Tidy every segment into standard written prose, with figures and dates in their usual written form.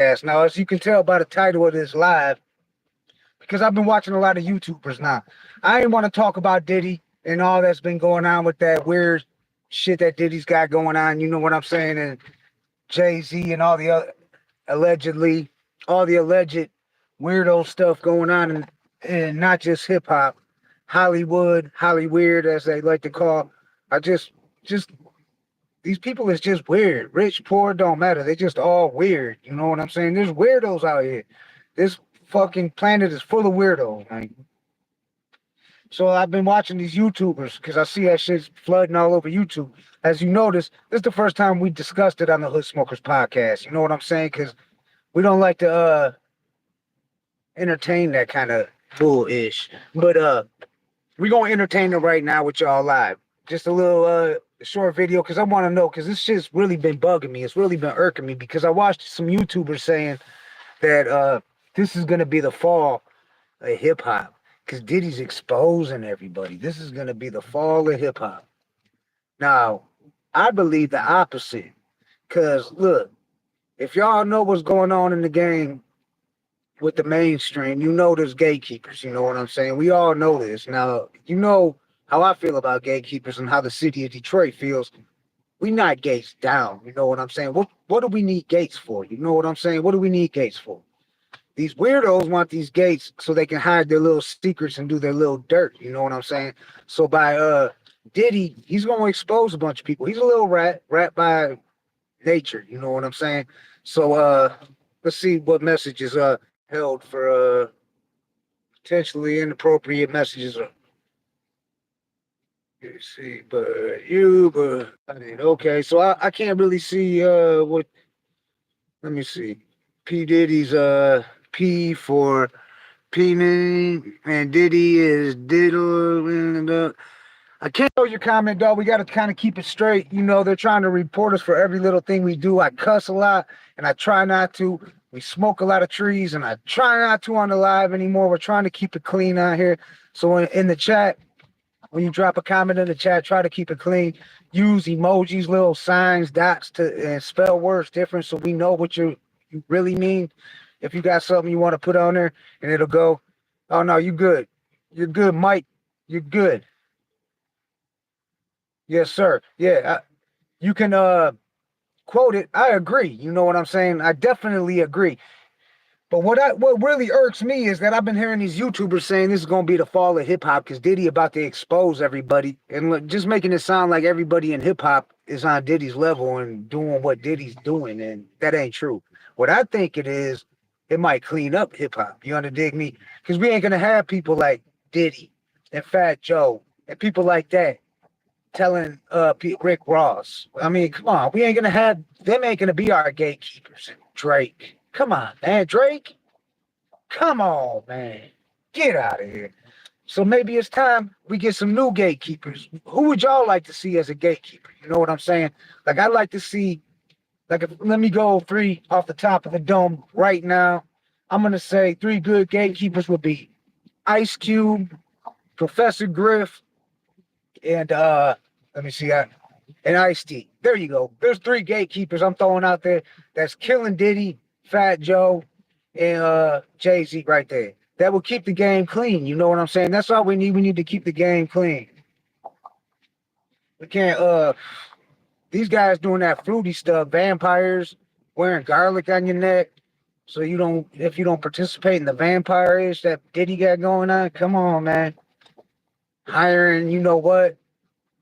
Yes. Now, as you can tell by the title of this live, because I've been watching a lot of YouTubers now, I didn't want to talk about Diddy and all that's been going on with that weird shit that Diddy's got going on. You know what I'm saying? And Jay-Z and all the other allegedly, all the alleged weirdo stuff going on, and not just hip hop, Hollywood, Holly weird as they like to call. I just these people is just weird. Rich, poor, don't matter. They just all weird. You know what I'm saying? There's weirdos out here. This fucking planet is full of weirdos. Like, so I've been watching these YouTubers because I see that shit's flooding all over YouTube. As you notice, this is the first time we discussed it on the Hood Smokers podcast. You know what I'm saying? Because we don't like to entertain that kind of bull-ish. But we're gonna entertain it right now with y'all live. Just a little short video because I want to know because this shit's really been bugging me. It's really been irking me because I watched some YouTubers saying that this is gonna be the fall of hip hop because Diddy's exposing everybody. This is gonna be the fall of hip hop. Now, I believe the opposite. Cause look, if y'all know what's going on in the game with the mainstream, you know there's gatekeepers. You know what I'm saying? We all know this. Now, you know how I feel about gatekeepers and how the city of Detroit feels. We not gates down. You know what I'm saying? What do we need gates for? You know what I'm saying? What do we need gates for? These weirdos want these gates so they can hide their little secrets and do their little dirt. You know what I'm saying? So by Diddy, he's gonna expose a bunch of people. He's a little rat by nature. You know what I'm saying? So let's see what messages held for potentially inappropriate messages. Let's see, but I mean, okay. So I can't really see what. Let me see. P Diddy's P for P and Diddy is diddle. And, I can't know your comment, dog. We got to kind of keep it straight. You know, they're trying to report us for every little thing we do. I cuss a lot, and I try not to. We smoke a lot of trees, and I try not to on the live anymore. We're trying to keep it clean out here. So in the chat, when you drop a comment in the chat, try to keep it clean. Use emojis, little signs, dots to and spell words different so we know what you really mean. If you got something you want to put on there, and it'll go, oh no, you good. You're good, Mike. You're good. Yes, sir. Yeah, you can quote it. I agree. You know what I'm saying? I definitely agree. But what really irks me is that I've been hearing these YouTubers saying this is gonna be the fall of hip hop because Diddy about to expose everybody and look, just making it sound like everybody in hip hop is on Diddy's level and doing what Diddy's doing, and that ain't true. What I think it is, it might clean up hip hop. You underdig me? Because we ain't gonna have people like Diddy and Fat Joe and people like that telling Rick Ross. I mean, come on, we ain't gonna have them. Ain't gonna be our gatekeepers. Drake, come on, man, Drake, come on, man, get out of here. So maybe it's time we get some new gatekeepers. Who would y'all like to see as a gatekeeper? You know what I'm saying? Like I'd like to see. Like, let me go three off the top of the dome right now. I'm gonna say three good gatekeepers would be Ice Cube, Professor Griff, and let me see, and Ice T. There you go. There's three gatekeepers I'm throwing out there that's killing Diddy, Fat Joe, and Jay-Z right there. That will keep the game clean. You know what I'm saying? That's all we need. We need to keep the game clean. We can't these guys doing that fruity stuff, vampires wearing garlic on your neck. So you don't if you don't participate in the vampire ish that Diddy got going on, come on, man. Hiring, you know what?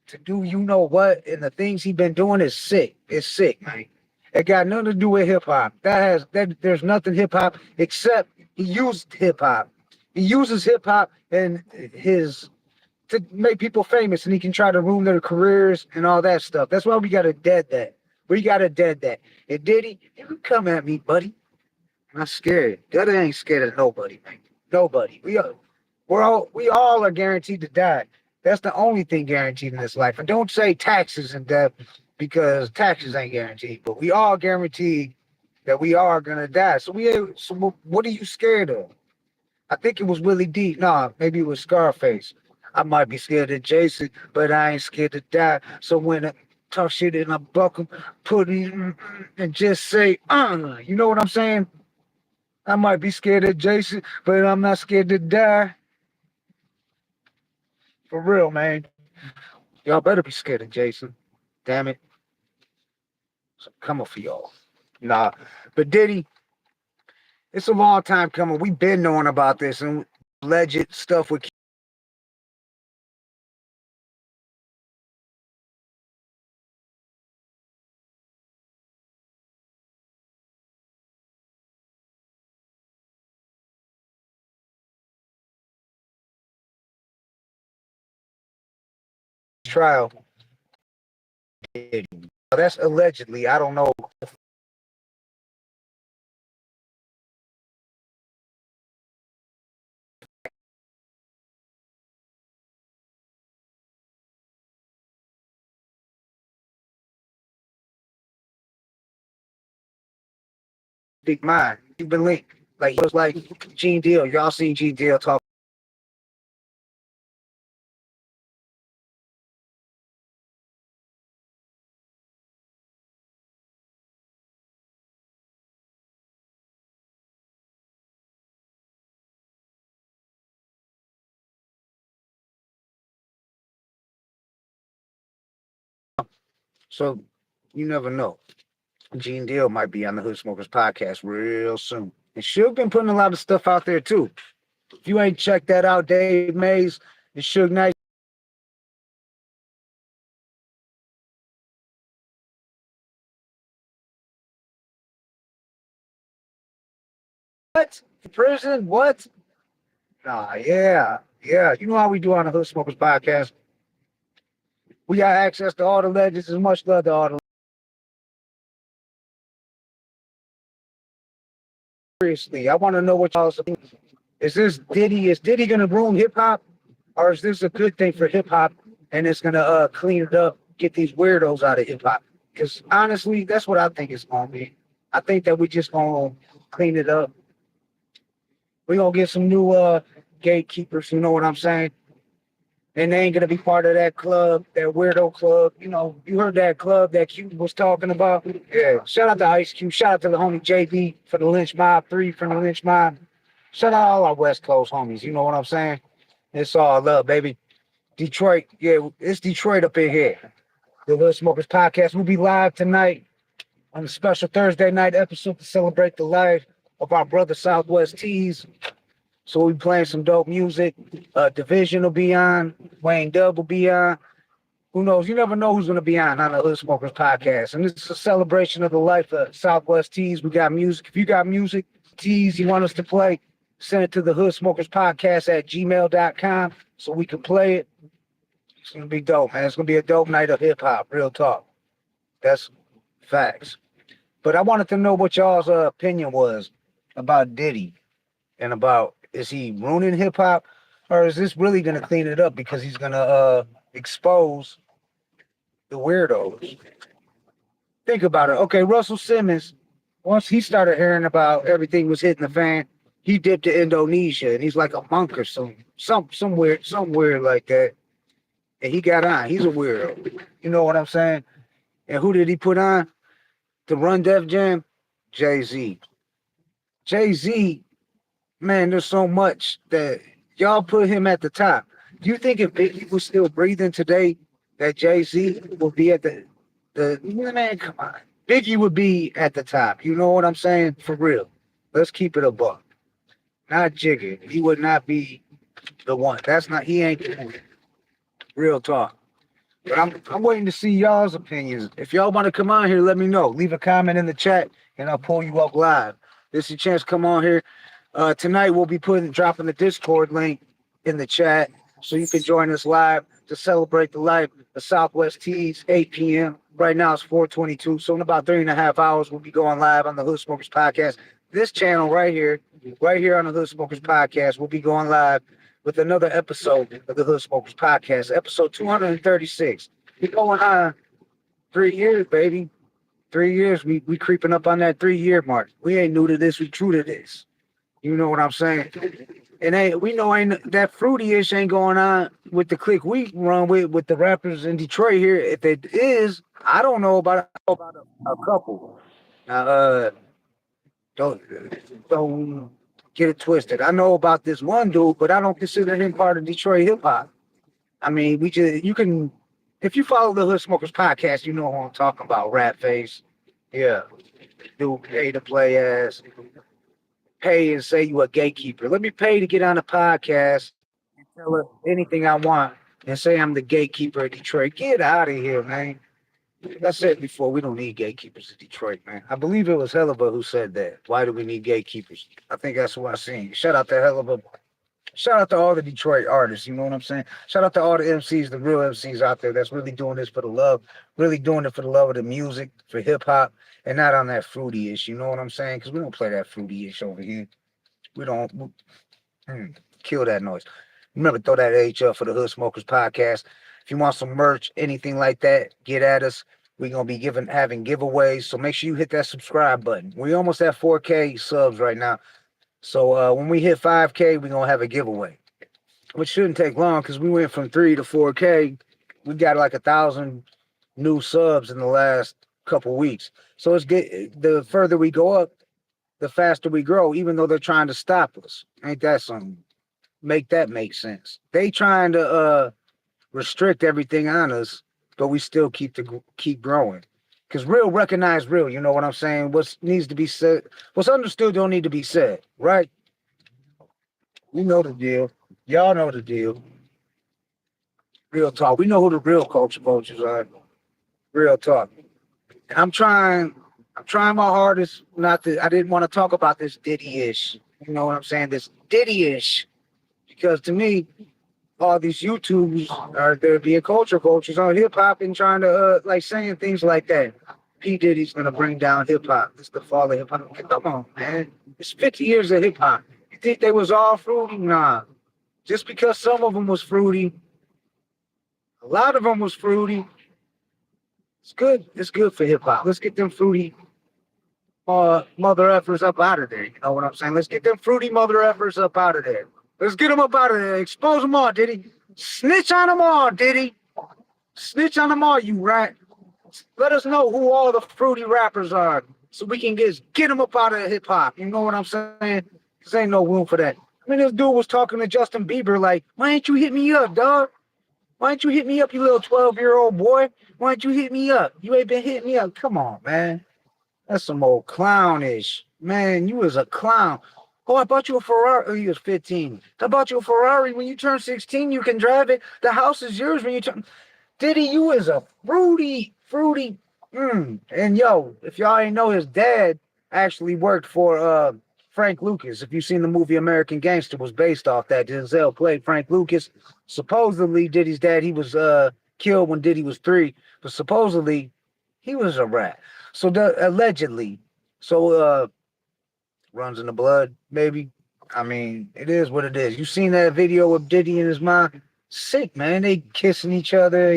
To do you know what, and the things he been doing is sick. It's sick, man. It got nothing to do with hip hop. There's nothing hip hop except he used hip hop. He uses hip hop and his to make people famous, and he can try to ruin their careers and all that stuff. That's why we gotta dead that. We gotta dead that. And Diddy, you can come at me, buddy. I'm not scared. The other ain't scared of nobody, man. Nobody. We all are guaranteed to die. That's the only thing guaranteed in this life. And don't say taxes and death because taxes ain't guaranteed. But we all guaranteed that we are gonna die. So what are you scared of? I think it was Willie D. No, maybe it was Scarface. I might be scared of Jason, but I ain't scared to die. So when talk shit and I buck 'em, put in and just say, you know what I'm saying? I might be scared of Jason, but I'm not scared to die. For real, man. Y'all better be scared of Jason. Damn it. So I'm coming for y'all. Nah. But Diddy, it's a long time coming. We've been knowing about this and alleged stuff with trial. That's allegedly. I don't know. Big mind. You've been linked. Like it was like Gene Deal. Y'all seen Gene Deal talk. So you never know. Gene Deal might be on the Hood Smokers podcast real soon. And Suge been putting a lot of stuff out there too. If you ain't checked that out, Dave Mays and Suge Knight. What? Prison? What? Nah, yeah. Yeah. You know how we do on the Hood Smokers podcast. We got access to all the legends and much love to all the seriously. I want to know what y'all's opinion. Is Diddy gonna ruin hip hop? Or is this a good thing for hip hop and it's gonna clean it up, get these weirdos out of hip hop? Because honestly, that's what I think it's gonna be. I think that we just gonna clean it up. We gonna get some new gatekeepers, you know what I'm saying? And they ain't gonna be part of that club, that weirdo club. You know, you heard that club that Q was talking about. Yeah. Shout out to Ice Cube. Shout out to the homie JD for the Lynch Mob 3 from the Lynch Mob. Shout out all our West Coast homies. You know what I'm saying? It's all love, baby. Detroit, yeah, it's Detroit up in here. The Little Smokers Podcast will be live tonight on a special Thursday night episode to celebrate the life of our brother Southwest Tees. So we'll be playing some dope music. Division will be on. Wayne Dub will be on. Who knows? You never know who's going to be on the Hood Smokers Podcast. And this is a celebration of the life of Southwest Tees. We got music. If you got music, tees you want us to play, send it to the Hood Smokers Podcast at gmail.com so we can play it. It's going to be dope, man. It's going to be a dope night of hip hop. Real talk. That's facts. But I wanted to know what y'all's opinion was about Diddy and about, is he ruining hip hop or is this really going to clean it up because he's going to expose the weirdos? Think about it. Okay, Russell Simmons, once he started hearing about everything was hitting the fan, he dipped to Indonesia and he's like a monk or somewhere like that. And he got on. He's a weirdo. You know what I'm saying? And who did he put on to run Def Jam? Jay-Z. Jay-Z, man, there's so much that y'all put him at the top. Do you think if Biggie was still breathing today, that Jay-Z would be at the man, come on. Biggie would be at the top. You know what I'm saying? For real. Let's keep it a buck. Not Jigga. He would not be the one. He ain't the one. Real talk. But I'm waiting to see y'all's opinions. If y'all want to come on here, let me know. Leave a comment in the chat and I'll pull you up live. This is your chance to come on here. Tonight we'll be dropping the Discord link in the chat so you can join us live to celebrate the life of Southwest Tees, 8 p.m. Right now it's 4:22. So in about 3.5 hours, we'll be going live on the Hood Smokers Podcast. This channel right here on the Hood Smokers Podcast, we'll be going live with another episode of the Hood Smokers Podcast, episode 236. We're going on 3 years, baby. 3 years. We creeping up on that 3 year mark. We ain't new to this. We true to this. You know what I'm saying? And ain't we know ain't that fruity ish ain't going on with the clique we run with the rappers in Detroit here. If it is, I don't know about a couple. Now, don't don't get it twisted. I know about this one dude, but I don't consider him part of Detroit hip hop. I mean, we just you can if you follow the Hood Smokers podcast, you know who I'm talking about. Rat Face, yeah, dude, pay to play ass, pay and say you a gatekeeper. Let me pay to get on a podcast and tell her anything I want and say I'm the gatekeeper of Detroit. Get out of here, man. Like I said before, we don't need gatekeepers in Detroit, man. I believe it was Helluva who said that. Why do we need gatekeepers? I think that's what I seen. Shout out to Helluva. Shout out to all the Detroit artists. You know what I'm saying? Shout out to all the MCs, the real MCs out there that's really doing this for the love, really doing it for the love of the music, for hip hop, and not on that fruity ish. You know what I'm saying? Because we don't play that fruity ish over here. We don't kill that noise. Remember, throw that H up for the Hood Smokers podcast. If you want some merch, anything like that, get at us. We're gonna be having giveaways. So make sure you hit that subscribe button. We almost at 4K subs right now. So when we hit 5K, we're gonna have a giveaway. Which shouldn't take long because we went from 3 to 4K. We got like 1,000 new subs in the last couple weeks. So it's good. The further we go up, the faster we grow, even though they're trying to stop us. Ain't that something? Make that make sense. They trying to restrict everything on us, but we still keep growing. Because real recognize real, you know what I'm saying? What needs to be said, what's understood don't need to be said, right? You know the deal. Y'all know the deal. Real talk. We know who the real culture vultures are. Real talk. I'm trying my hardest not to. I didn't want to talk about this Diddy-ish. You know what I'm saying? This Diddy-ish. Because to me, all these YouTubers are there being culture vultures on hip hop and trying to like saying things like that. P Diddy's gonna bring down hip hop. It's the fall of hip hop. Come on, man. It's 50 years of hip hop. You think they was all fruity? Nah. Just because some of them was fruity, a lot of them was fruity. It's good. It's good for hip hop. Let's get them fruity mother effers up out of there. You know what I'm saying? Let's get them fruity mother effers up out of there. Let's get them up out of there. Expose them all, Diddy. Snitch on them all, Diddy. Snitch on them all, you rat. Let us know who all the fruity rappers are so we can get them up out of hip hop. You know what I'm saying? Because ain't no room for that. I mean, this dude was talking to Justin Bieber like, why ain't you hit me up, dog? Why ain't you hit me up, you little 12-year-old boy? Why ain't you hit me up? You ain't been hitting me up. Come on, man. That's some old clownish. Man, you was a clown. Oh, I bought you a Ferrari. Oh, you was 15. I bought you a Ferrari. When you turn 16, you can drive it. The house is yours when you turn. Diddy, you is a fruity. And yo, if y'all ain't know, his dad actually worked for Frank Lucas. If you've seen the movie American Gangster, was based off that. Denzel played Frank Lucas. Supposedly, Diddy's dad, he was killed when Diddy was 3, but supposedly he was a rat. So allegedly, so runs in the blood, maybe. I mean, it is what it is. You seen that video of Diddy and his mom? Sick, man. They kissing each other.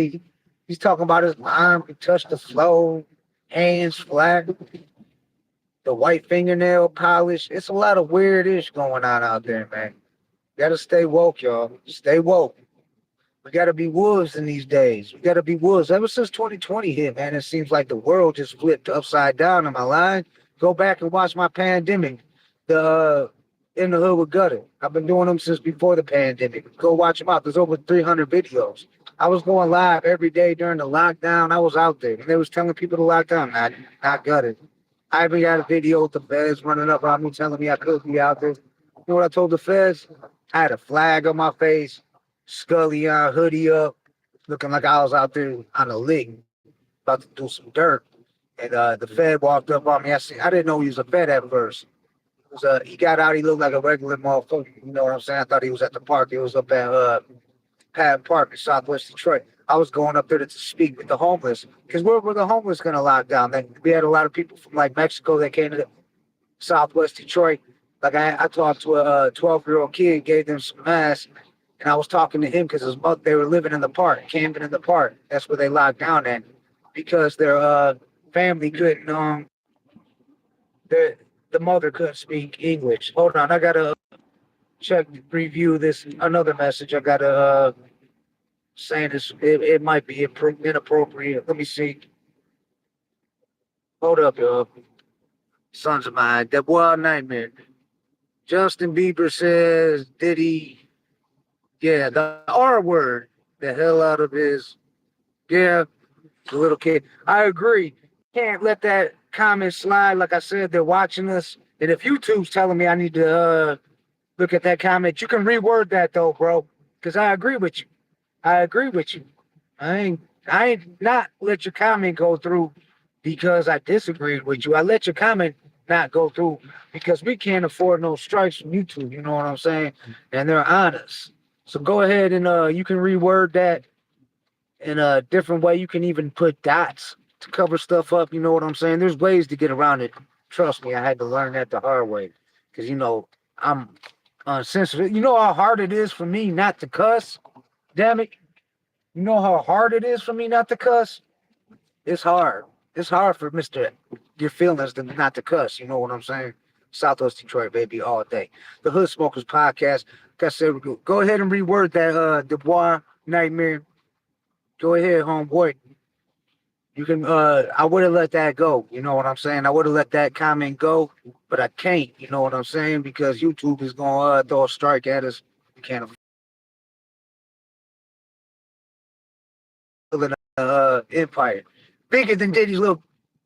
He's talking about his mom. He touched the floor, hands flat, the white fingernail polish. It's a lot of weird ish going on out there, man. Gotta stay woke, y'all. Stay woke. We gotta be wolves in these days. We gotta be wolves. Ever since 2020 hit, man, it seems like the world just flipped upside down. Am I lying? Go back and watch my pandemic. The In the Hood with Gutter. I've been doing them since before the pandemic. Go watch them out. There's over 300 videos. I was going live every day during the lockdown. I was out there, and they was telling people to lock down. Not Gutter. I even got a video with the feds running up on me, telling me I could be out there. You know what I told the feds? I had a flag on my face, Scully on, hoodie up, looking like I was out there on a lick, about to do some dirt. And the Fed walked up on me. I didn't know he was a Fed at first. He got out. He looked like a regular motherfucker. You know what I'm saying? I thought he was at the park. He was up at Patton Park in Southwest Detroit. I was going up there to speak with the homeless because where were the homeless going to lock down? We had a lot of people from like Mexico that came to Southwest Detroit. Like I talked to a 12-year-old kid, gave them some masks, and I was talking to him because his mother, they were living in the park, camping in the park. That's where they locked down at because their family couldn't their the mother couldn't speak English. Hold on, I gotta check review this another message. I gotta saying this. It might be inappropriate. Let me see. Hold up, y'all. Sons of mine. That wild nightmare. Justin Bieber says, Diddy, yeah, the R word, the hell out of his, yeah, the little kid. I agree. Can't let that comment slide. Like I said, they're watching us. And if YouTube's telling me I need to look at that comment, you can reword that though, bro. Because I agree with you. I agree with you. I ain't not let your comment go through because I disagreed with you. I let your comment not go through because we can't afford no strikes from YouTube. You know what I'm saying? And they're honest. So go ahead and you can reword that in a different way. You can even put dots to cover stuff up. You know what I'm saying? There's ways to get around it. Trust me, I had to learn that the hard way because I'm unsensitive. You know how hard it is for me not to cuss. Damn it. You know how hard it is for me not to cuss? It's hard. It's hard for Mr. Your feelings to not to cuss. You know what I'm saying? Southwest Detroit, baby, all day. The Hood Smokers podcast. Like I said, go ahead and reword that Dubois nightmare. Go ahead, homeboy. You can I would have let that go. You know what I'm saying? I would have let that comment go, but I can't, you know what I'm saying? Because YouTube is gonna throw a strike at us. We can't empire. Bigger than Diddy's little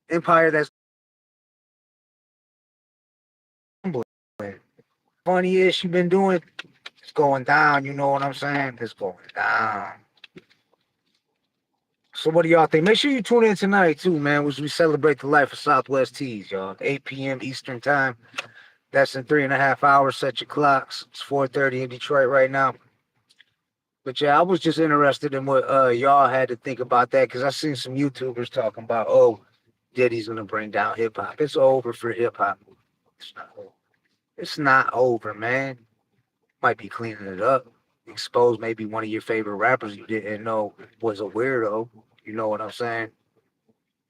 empire that's humbling. Funny ish you've been doing, it's going down, you know what I'm saying? It's going down. So what do y'all think? Make sure you tune in tonight too, man, as we celebrate the life of Southwest Tees, y'all. 8 p.m. Eastern time. That's in 3.5 hours. Set your clocks. It's 4:30 in Detroit right now. But yeah, I was just interested in what y'all had to think about that because I seen some YouTubers talking about, oh, Diddy's gonna bring down hip hop. It's over for hip hop. It's not over. It's not over, man. Might be cleaning it up. Expose maybe one of your favorite rappers you didn't know was a weirdo. You know what I'm saying?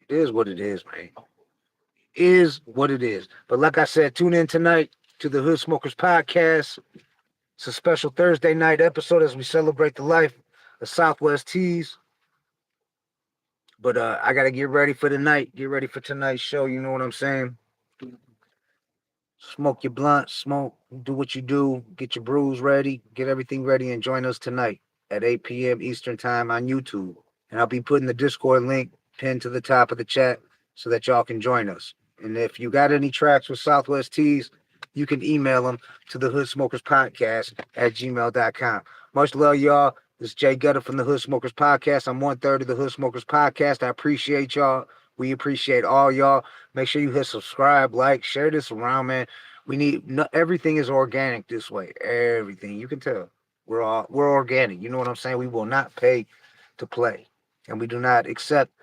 It is what it is, man. It is what it is. But like I said, tune in tonight to the Hood Smokers podcast. It's a special Thursday night episode as we celebrate the life of Southwest Tees. But I gotta get ready for the night. Get ready for tonight's show. You know what I'm saying? Smoke your blunt, smoke, do what you do, get your brews ready, get everything ready, and join us tonight at 8 p.m. Eastern Time on YouTube. And I'll be putting the Discord link pinned to the top of the chat so that y'all can join us. And if you got any tracks with Southwest Tees, you can email them to the Hood Smokers Podcast at gmail.com. Much love, y'all. This is Jay Gutter from the Hood Smokers Podcast. I'm 1/3 of the Hood Smokers Podcast. I appreciate y'all. We appreciate all y'all. Make sure you hit subscribe, like, share this around, man. We need everything is organic this way. Everything you can tell, we're organic. You know what I'm saying? We will not pay to play, and we do not accept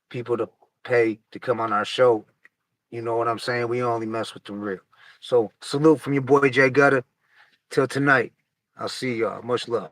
people to pay to come on our show. You know what I'm saying? We only mess with the real. So salute from your boy Jay Gutter. Till tonight, I'll see y'all. Much love.